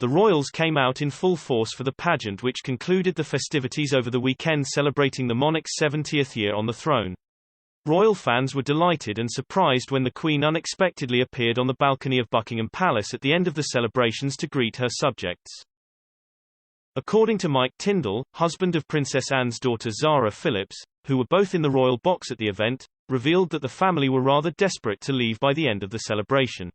The royals came out in full force for the pageant which concluded the festivities over the weekend celebrating the monarch's 70th year on the throne. Royal fans were delighted and surprised when the Queen unexpectedly appeared on the balcony of Buckingham Palace at the end of the celebrations to greet her subjects. According to Mike Tindall, husband of Princess Anne's daughter Zara Phillips, who were both in the royal box at the event, revealed that the family were rather desperate to leave by the end of the celebration.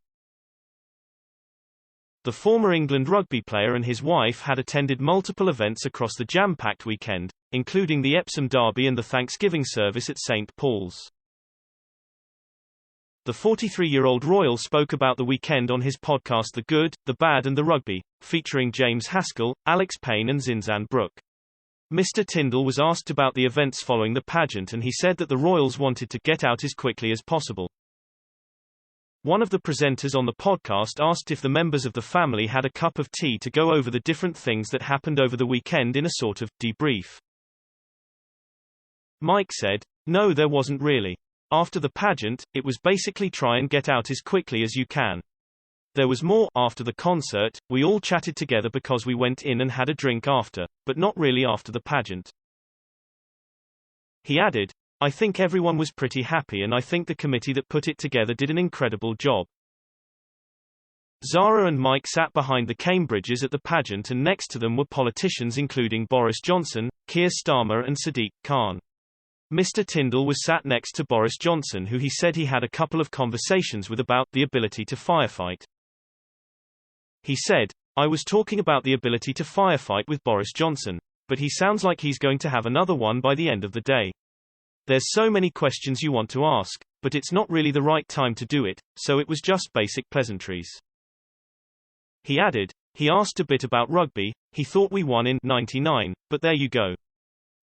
The former England rugby player and his wife had attended multiple events across the jam-packed weekend, including the Epsom Derby and the Thanksgiving service at St. Paul's. The 43-year-old royal spoke about the weekend on his podcast The Good, the Bad and the Rugby, featuring James Haskell, Alex Payne and Zinzan Brooke. Mr. Tindall was asked about the events following the pageant and he said that the royals wanted to get out as quickly as possible. One of the presenters on the podcast asked if the members of the family had a cup of tea to go over the different things that happened over the weekend in a sort of debrief. Mike said, "No, there wasn't really. After the pageant, it was basically try and get out as quickly as you can. There was more after the concert, we all chatted together because we went in and had a drink after, but not really after the pageant." He added, "I think everyone was pretty happy and I think the committee that put it together did an incredible job." Zara and Mike sat behind the Cambridges at the pageant and next to them were politicians including Boris Johnson, Keir Starmer and Sadiq Khan. Mr. Tindall was sat next to Boris Johnson, who he said he had a couple of conversations with about the ability to firefight. He said, "I was talking about the ability to firefight with Boris Johnson, but he sounds like he's going to have another one by the end of the day. There's so many questions you want to ask, but it's not really the right time to do it, so it was just basic pleasantries." He added, "He asked a bit about rugby, he thought we won in '99, but there you go.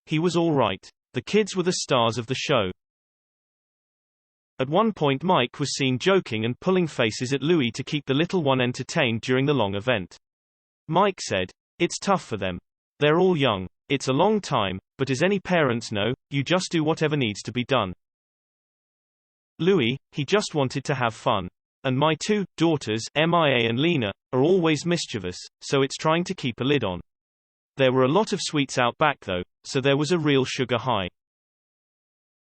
He was all right. The kids were the stars of the show." At one point Mike was seen joking and pulling faces at Louis to keep the little one entertained during the long event. Mike said, "It's tough for them. They're all young. It's a long time, but as any parents know, you just do whatever needs to be done. Louis, he just wanted to have fun. And my two daughters, Mia and Lena, are always mischievous, so it's trying to keep a lid on. There were a lot of sweets out back though, so there was a real sugar high."